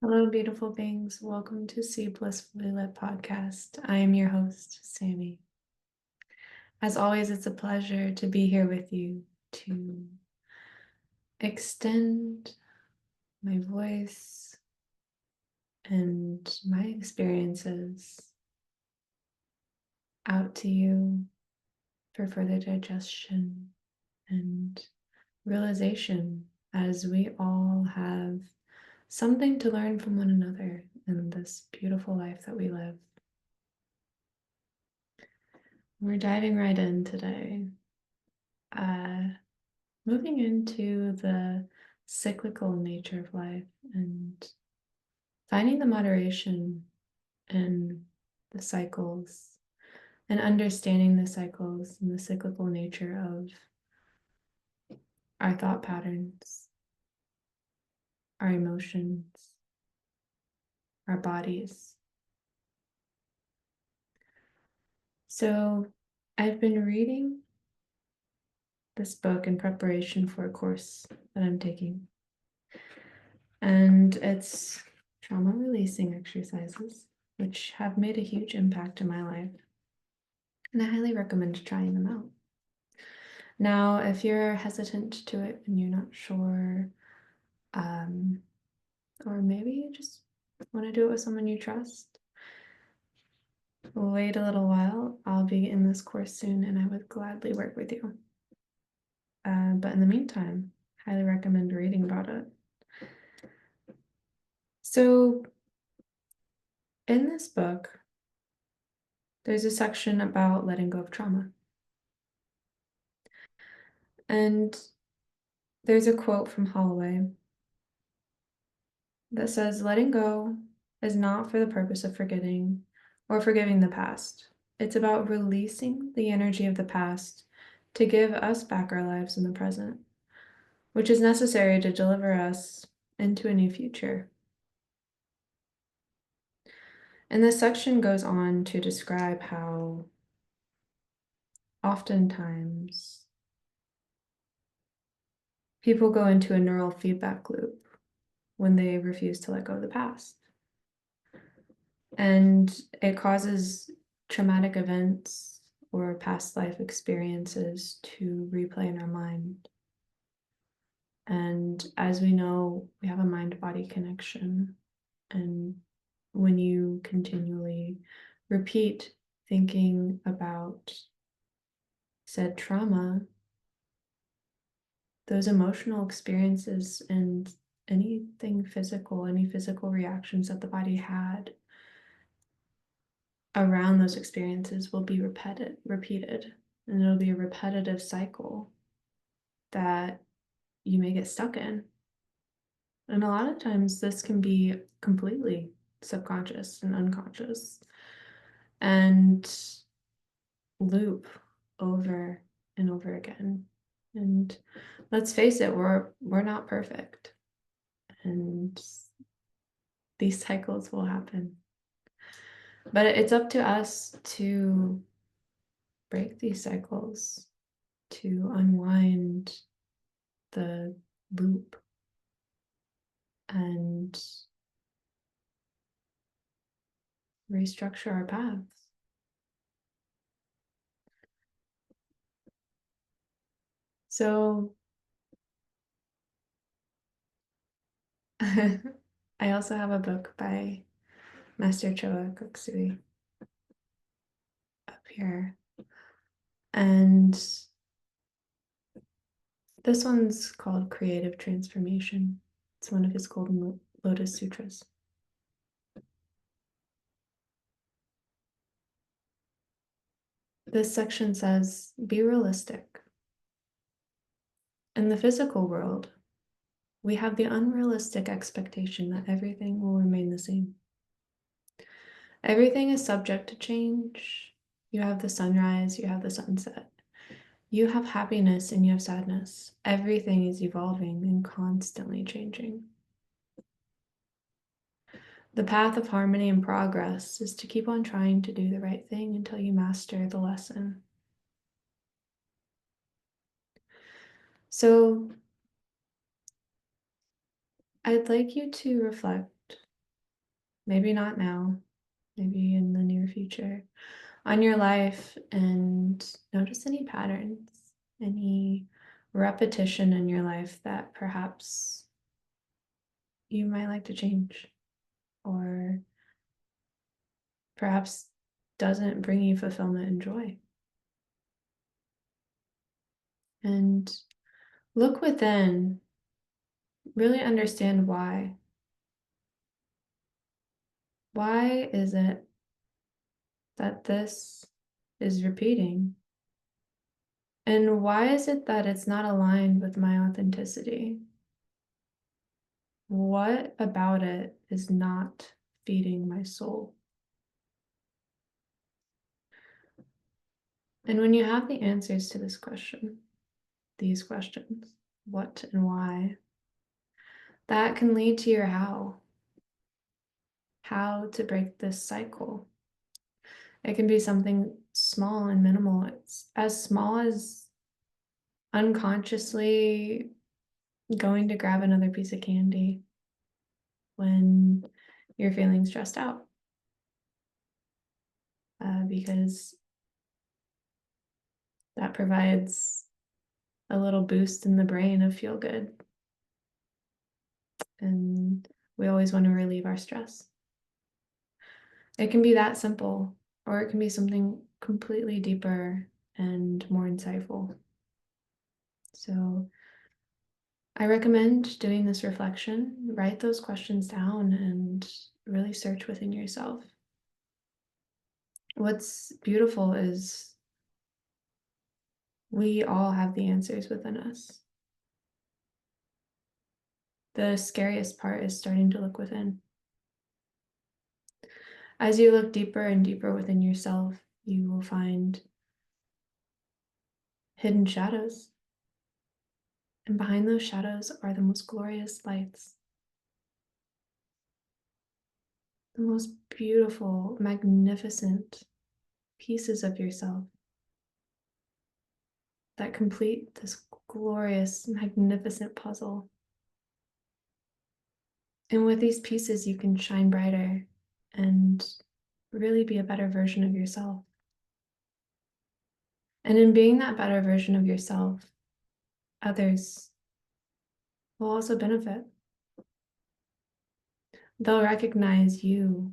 Hello, beautiful beings. Welcome to See Blissfully Lit podcast. I am your host, Sammy. As always, it's a pleasure to be here with you to extend my voice and my experiences out to you for further digestion and realization, as we all have something to learn from one another in this beautiful life that we live. We're diving right in today, moving into the cyclical nature of life and finding the moderation in the cycles and understanding the cycles and the cyclical nature of our thought patterns, our emotions, our bodies. So I've been reading this book in preparation for a course that I'm taking. And it's trauma releasing exercises, which have made a huge impact in my life. And I highly recommend trying them out. Now, if you're hesitant to it and you're not sure, or maybe you just want to do it with someone you trust, wait a little while. I'll be in this course soon and I would gladly work with you. But in the meantime, highly recommend reading about it. So in this book, there's a section about letting go of trauma. And there's a quote from Holloway that says, "Letting go is not for the purpose of forgetting or forgiving the past. It's about releasing the energy of the past to give us back our lives in the present, which is necessary to deliver us into a new future." And this section goes on to describe how oftentimes people go into a neural feedback loop when they refuse to let go of the past. And it causes traumatic events or past life experiences to replay in our mind. And as we know, we have a mind-body connection. And when you continually repeat thinking about said trauma, those emotional experiences and anything physical, any physical reactions that the body had around those experiences will be repeated, and it'll be a repetitive cycle that you may get stuck in. And a lot of times this can be completely subconscious and unconscious and loop over and over again. And let's face it, we're not perfect. And these cycles will happen. But it's up to us to break these cycles, to unwind the loop and restructure our paths. So I also have a book by Master Choa Kok Sui up here. And this one's called Creative Transformation. It's one of his Golden Lotus Sutras. This section says, "Be realistic. In the physical world, we have the unrealistic expectation that everything will remain the same. Everything is subject to change. You have the sunrise, you have the sunset. You have happiness and you have sadness. Everything is evolving and constantly changing. The path of harmony and progress is to keep on trying to do the right thing until you master the lesson." So I'd like you to reflect maybe not now, maybe in the near future, on your life, and notice any patterns, any repetition in your life that perhaps you might like to change, or perhaps doesn't bring you fulfillment and joy. And look within, really understand why. Why is it that this is repeating? And why is it that it's not aligned with my authenticity? What about it is not feeding my soul? And when you have the answers to this question, these questions, what and why, that can lead to your how to break this cycle. It can be something small and minimal. It's as small as unconsciously going to grab another piece of candy when you're feeling stressed out, because that provides a little boost in the brain of feel good. And we always want to relieve our stress. It can be that simple, or it can be something completely deeper and more insightful. So I recommend doing this reflection, write those questions down, and really search within yourself. What's beautiful is we all have the answers within us. The scariest part is starting to look within. As you look deeper and deeper within yourself, you will find hidden shadows. And behind those shadows are the most glorious lights, the most beautiful, magnificent pieces of yourself that complete this glorious, magnificent puzzle. And with these pieces, you can shine brighter and really be a better version of yourself. And in being that better version of yourself, others will also benefit. They'll recognize you,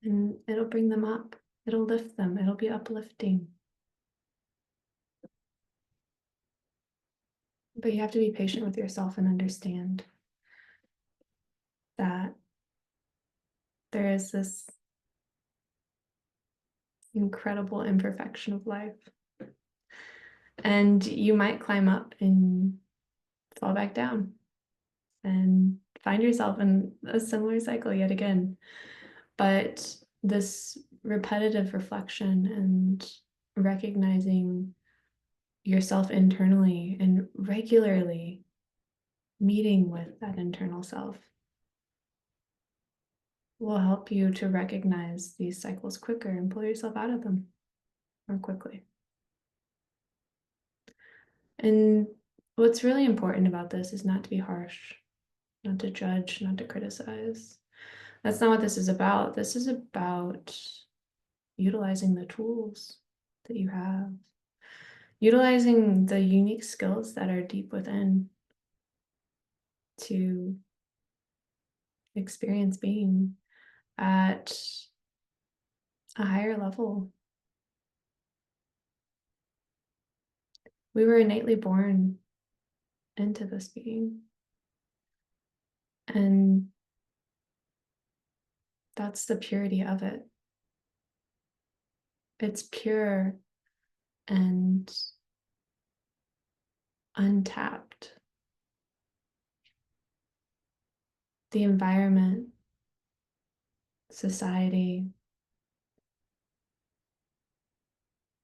and it'll bring them up. It'll lift them. It'll be uplifting. But you have to be patient with yourself and understand that there is this incredible imperfection of life. And you might climb up and fall back down and find yourself in a similar cycle yet again. But this repetitive reflection and recognizing yourself internally and regularly meeting with that internal self will help you to recognize these cycles quicker and pull yourself out of them more quickly. And what's really important about this is not to be harsh, not to judge, not to criticize. That's not what this is about. This is about utilizing the tools that you have, utilizing the unique skills that are deep within to experience being at a higher level. We were innately born into this being, and that's the purity of it. It's pure and untapped. The environment, society,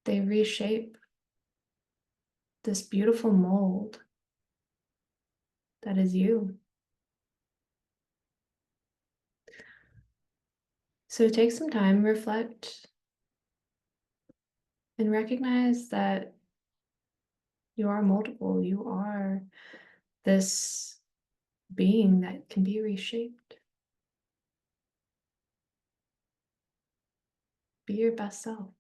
they reshape this beautiful mold that is you. So take some time, reflect, and recognize that you are multiple. You are this being that can be reshaped. Be your best self.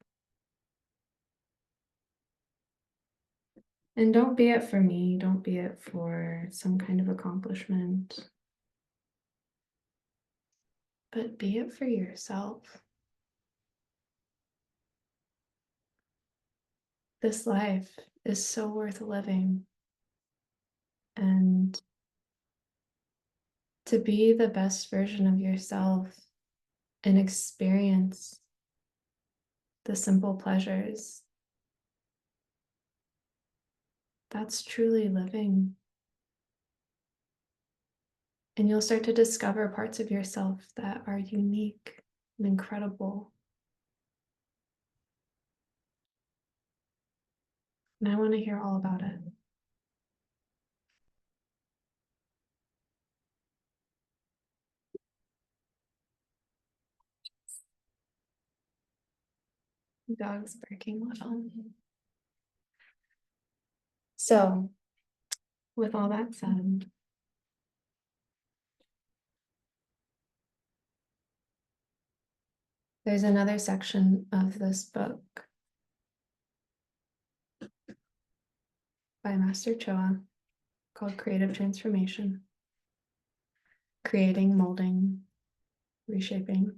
And don't be it for me, don't be it for some kind of accomplishment, but be it for yourself. This life is so worth living. And to be the best version of yourself and experience the simple pleasures, that's truly living. And you'll start to discover parts of yourself that are unique and incredible. And I want to hear all about it. Dog's barking loud. So, with all that said, there's another section of this book by Master Choa called Creative Transformation, Creating, Molding, Reshaping.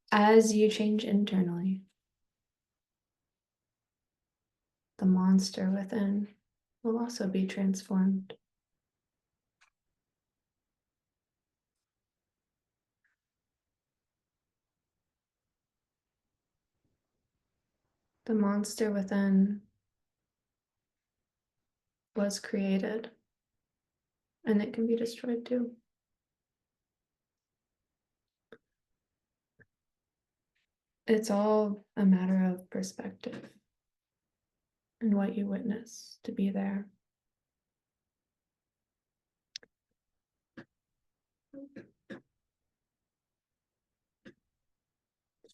As you change internally, the monster within will also be transformed. The monster within was created, and it can be destroyed too. It's all a matter of perspective and what you witness to be there.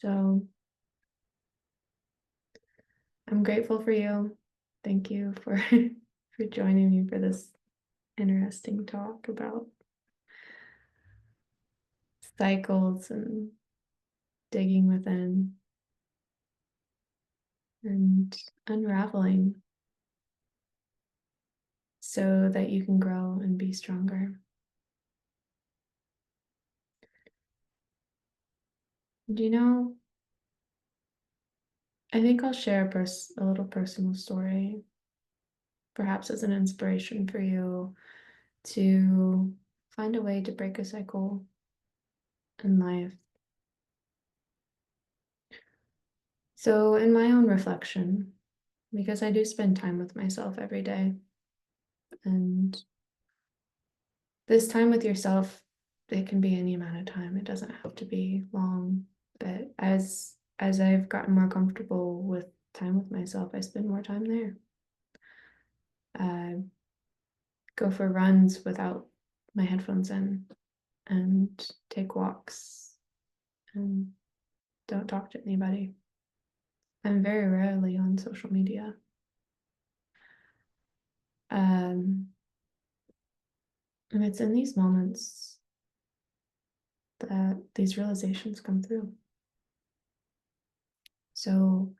So I'm grateful for you. Thank you for for joining me for this interesting talk about cycles and digging within and unraveling so that you can grow and be stronger. Do you know, I think I'll share a little personal story, perhaps as an inspiration for you to find a way to break a cycle in life. So in my own reflection, because I do spend time with myself every day, and this time with yourself, it can be any amount of time. It doesn't have to be long, but as I've gotten more comfortable with time with myself, I spend more time there. Go for runs without my headphones in and take walks and don't talk to anybody. I'm very rarely on social media. And it's in these moments that these realizations come through. So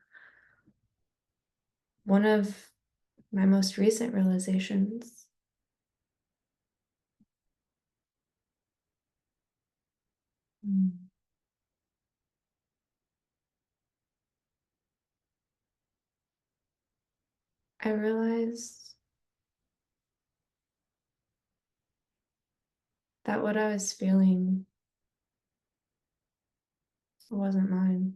one of my most recent realizations I realized that what I was feeling wasn't mine.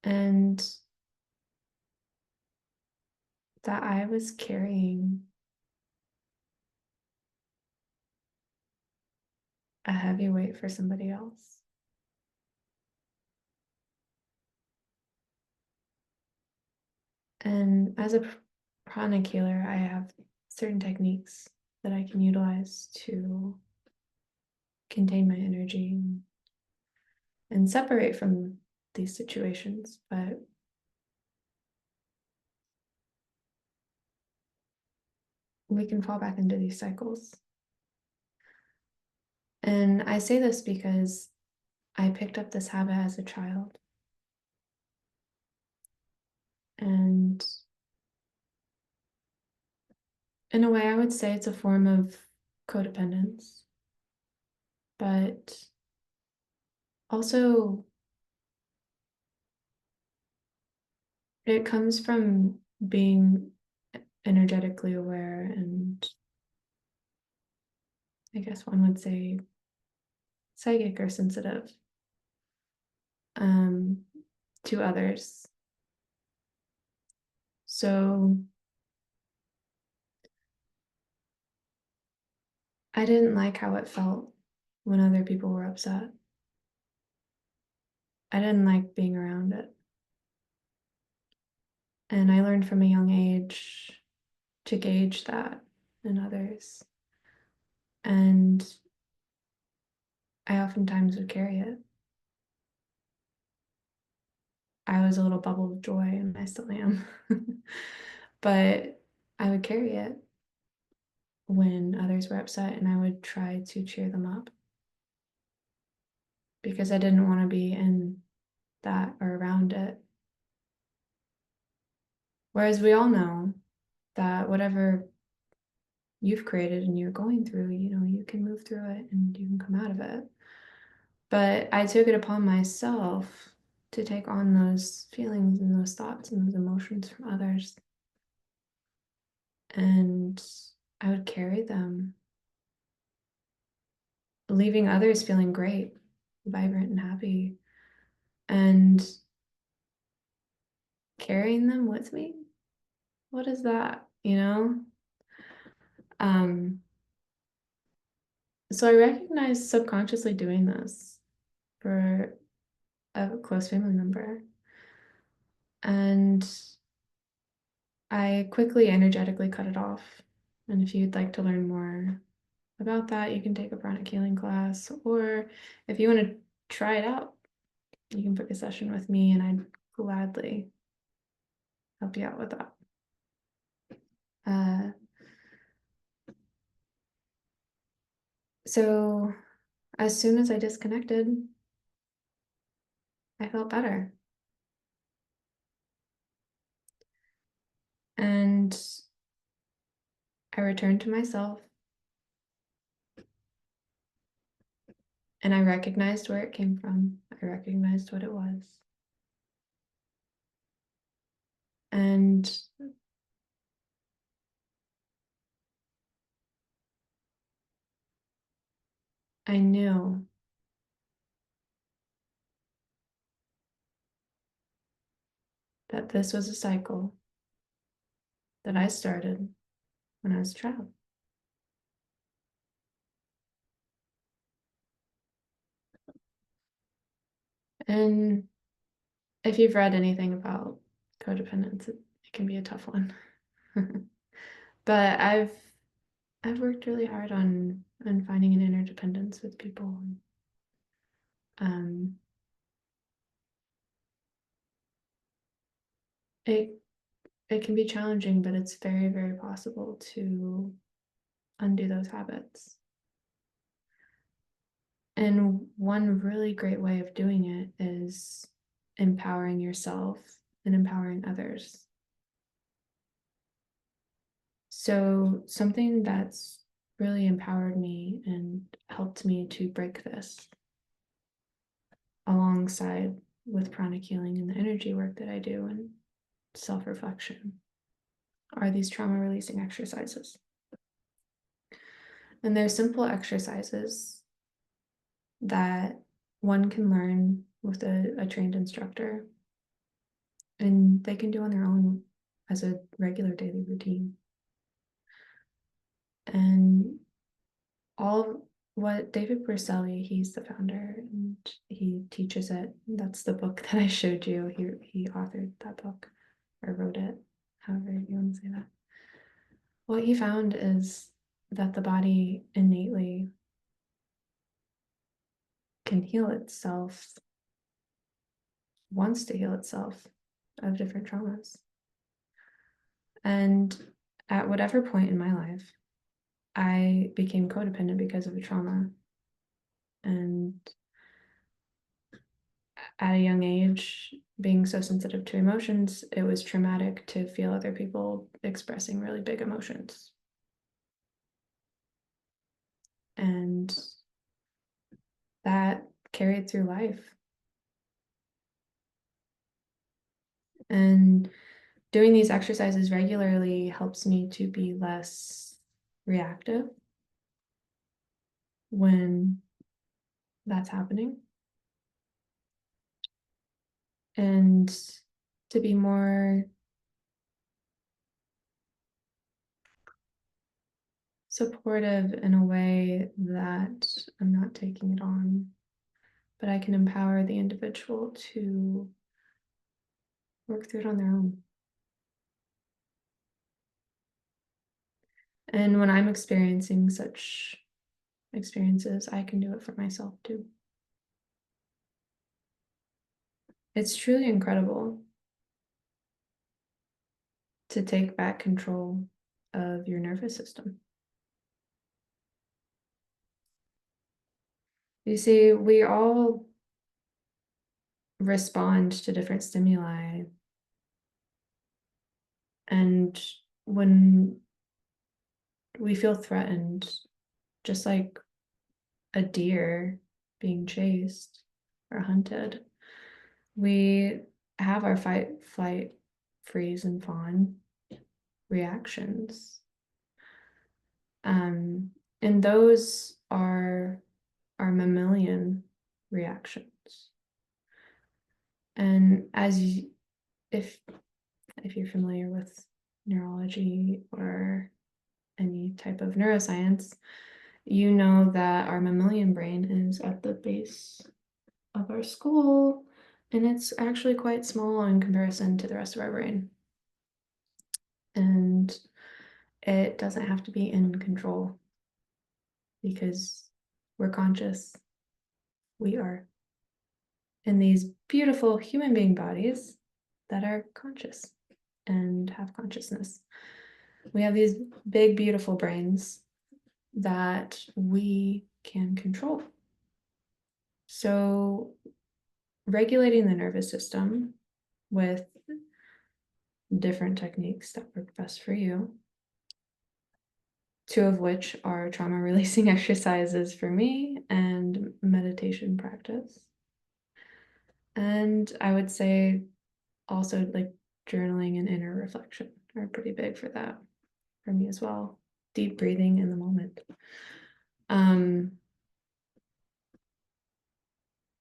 And that I was carrying a heavy weight for somebody else. And as a pranic healer, I have certain techniques that I can utilize to contain my energy and separate from these situations. But we can fall back into these cycles. And I say this because I picked up this habit as a child. And in a way, I would say it's a form of codependence, but also it comes from being energetically aware, and I guess one would say psychic or sensitive um, to others. So I didn't like how it felt when other people were upset. I didn't like being around it. And I learned from a young age to gauge that in others. And I oftentimes would carry it. I was a little bubble of joy, and I still am. But I would carry it when others were upset, and I would try to cheer them up because I didn't want to be in that or around it. Whereas we all know that whatever you've created and you're going through, you can move through it and you can come out of it. But I took it upon myself to take on those feelings and those thoughts and those emotions from others. And I would carry them, leaving others feeling great, vibrant, and happy, and carrying them with me. What is that, Um, so I recognized subconsciously doing this for a close family member. And I quickly energetically cut it off. And if you'd like to learn more about that, you can take a pranic healing class, or if you want to try it out, you can book a session with me and I'd gladly help you out with that. Uh, so as soon as I disconnected, I felt better. And I returned to myself and I recognized where it came from. I recognized what it was. And I knew that this was a cycle that I started when I was a child. And if you've read anything about codependence, it can be a tough one. But I've worked really hard on finding an interdependence with people. Um, it it can be challenging, but it's very, very possible to undo those habits. And one really great way of doing it is empowering yourself and empowering others. So something that's really empowered me and helped me to break this alongside with pranic healing and the energy work that I do and self-reflection are these trauma releasing exercises. And they're simple exercises that one can learn with a trained instructor, and they can do on their own as a regular daily routine. And all of what David Bercelli, he's the founder and he teaches it. That's the book that I showed you. He authored that book or wrote it, however you want to say that. What he found is that the body innately can heal itself, wants to heal itself of different traumas. And at whatever point in my life, I became codependent because of a trauma. And at a young age, being so sensitive to emotions, it was traumatic to feel other people expressing really big emotions. And that carried through life. And doing these exercises regularly helps me to be less reactive when that's happening, and to be more supportive in a way that I'm not taking it on, but I can empower the individual to work through it on their own. And when I'm experiencing such experiences, I can do it for myself too. It's truly incredible to take back control of your nervous system. You see, we all respond to different stimuli. And when we feel threatened, just like a deer being chased or hunted, we have our fight, flight, freeze, and fawn reactions. And those are our mammalian reactions. And if you're familiar with neurology or any type of neuroscience, you know that our mammalian brain is at the base of our skull, and it's actually quite small in comparison to the rest of our brain. And it doesn't have to be in control because we're conscious. We are in these beautiful human being bodies that are conscious and have consciousness. We have these big, beautiful brains that we can control. So regulating the nervous system with different techniques that work best for you, two of which are trauma releasing exercises for me and meditation practice. And I would say also like journaling and inner reflection are pretty big for that for me as well. Deep breathing in the moment.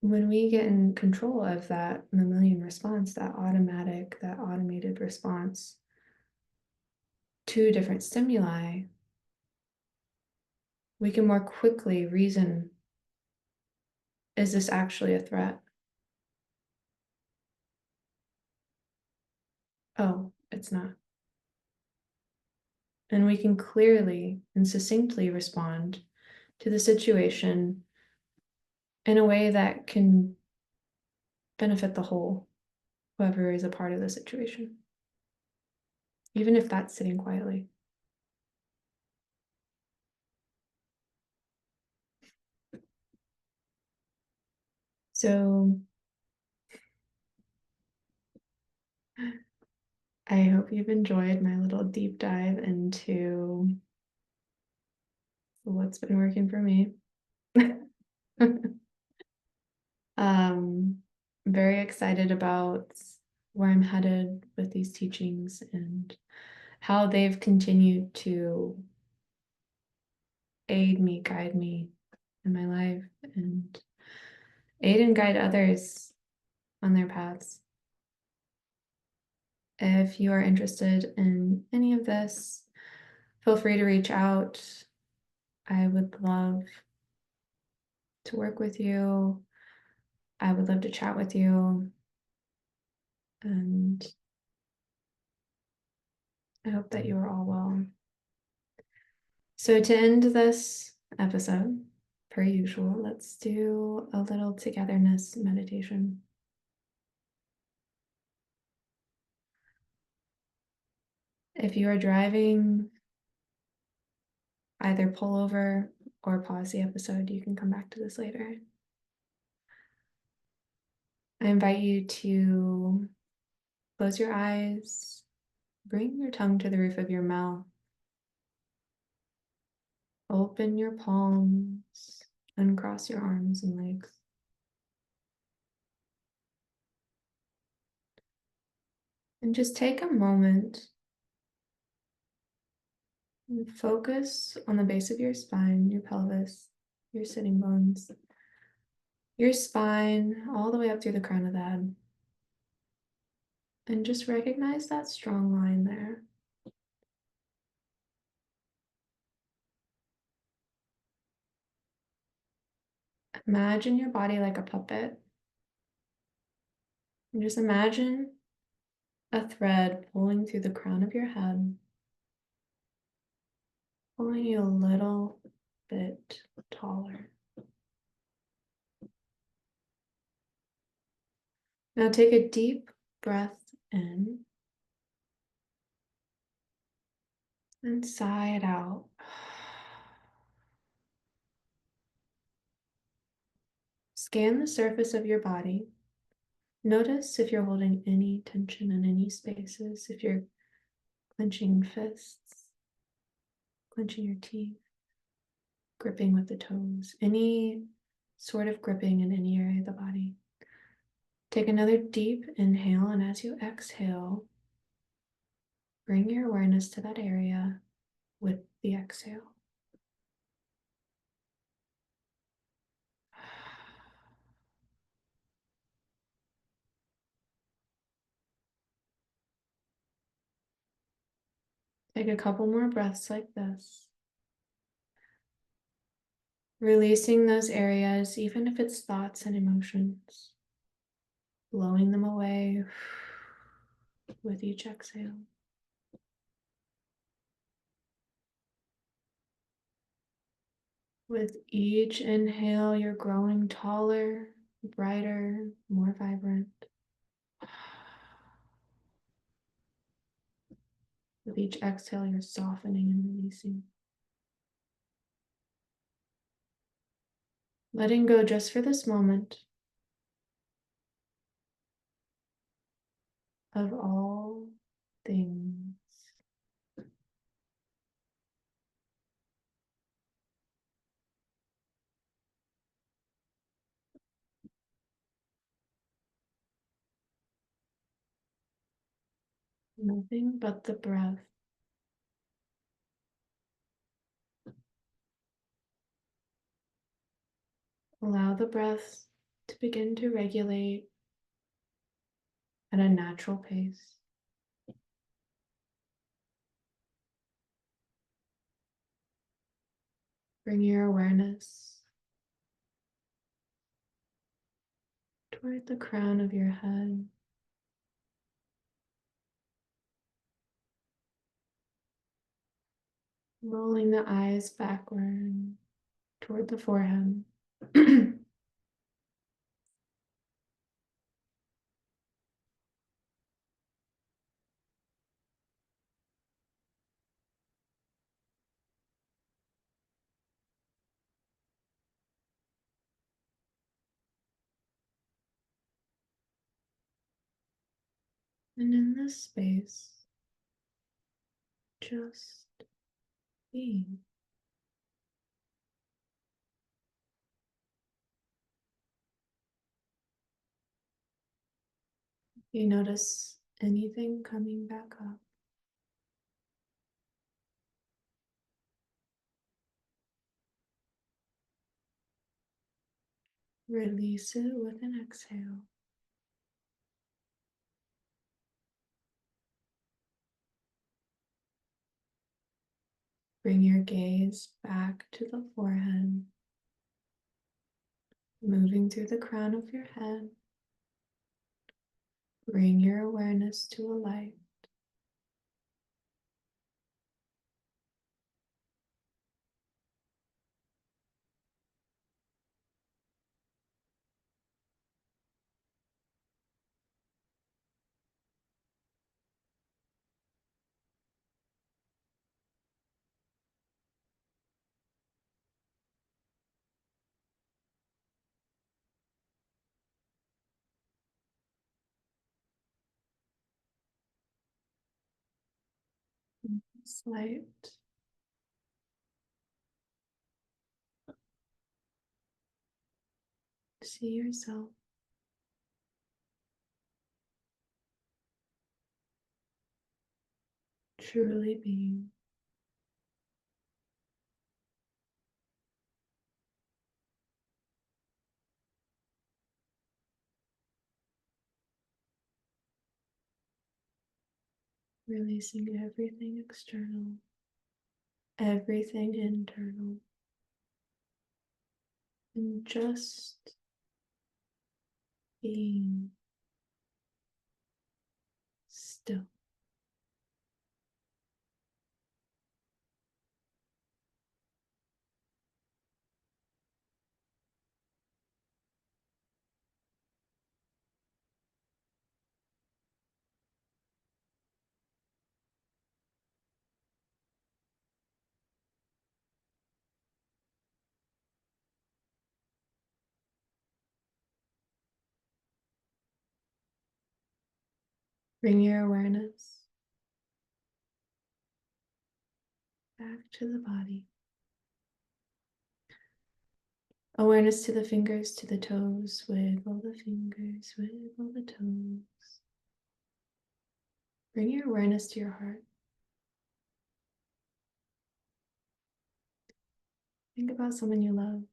When we get in control of that mammalian response, that automatic, that automated response to different stimuli, we can more quickly reason, is this actually a threat? Oh, it's not. And we can clearly and succinctly respond to the situation in a way that can benefit the whole, whoever is a part of the situation, even if that's sitting quietly. So I hope you've enjoyed my little deep dive into what's been working for me. Very excited about where I'm headed with these teachings and how they've continued to aid me, guide me in my life, and aid and guide others on their paths. If you are interested in any of this, feel free to reach out. I would love to work with you. I would love to chat with you. And I hope that you are all well. So to end this episode, per usual, let's do a little togetherness meditation. If you are driving, either pull over or pause the episode. You can come back to this later. I invite you to close your eyes, bring your tongue to the roof of your mouth, open your palms, uncross your arms and legs. And just take a moment and focus on the base of your spine, your pelvis, your sitting bones, your spine, all the way up through the crown of the head. And just recognize that strong line there. Imagine your body like a puppet. And just imagine a thread pulling through the crown of your head, pulling you a little bit taller. Now take a deep breath in and sigh it out. Scan the surface of your body. Notice if you're holding any tension in any spaces, if you're clenching fists, clenching your teeth, gripping with the toes, any sort of gripping in any area of the body. Take another deep inhale, and as you exhale, bring your awareness to that area with the exhale. Take a couple more breaths like this. Releasing those areas, even if it's thoughts and emotions, blowing them away with each exhale. With each inhale, you're growing taller, brighter, more vibrant. With each exhale, you're softening and releasing. Letting go just for this moment of all things. Nothing but the breath. Allow the breath to begin to regulate at a natural pace. Bring your awareness toward the crown of your head. Rolling the eyes backward toward the forehead. And in this space, just being. You notice anything coming back up. Release it with an exhale. Bring your gaze back to the forehead, moving through the crown of your head. Bring your awareness to a light. this light. See yourself truly being releasing everything external, everything internal, and just being still. Bring your awareness back to the body. Awareness to the fingers, to the toes. Wiggle the fingers, wiggle the toes. Bring your awareness to your heart. Think about someone you love.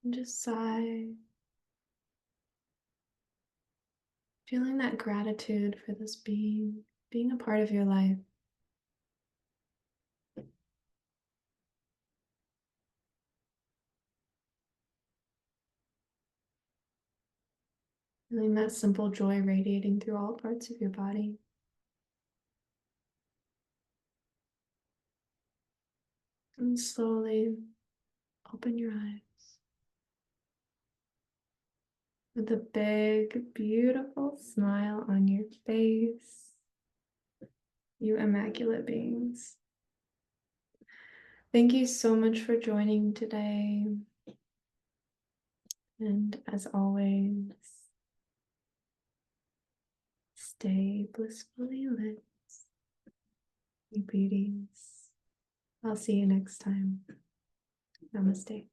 And just sigh, feeling that gratitude for this being a part of your life. Feeling that simple joy radiating through all parts of your body. And slowly open your eyes with a big, beautiful smile on your face. You immaculate beings. Thank you so much for joining today. And as always, stay blissfully lit, you beauties. I'll see you next time. Namaste.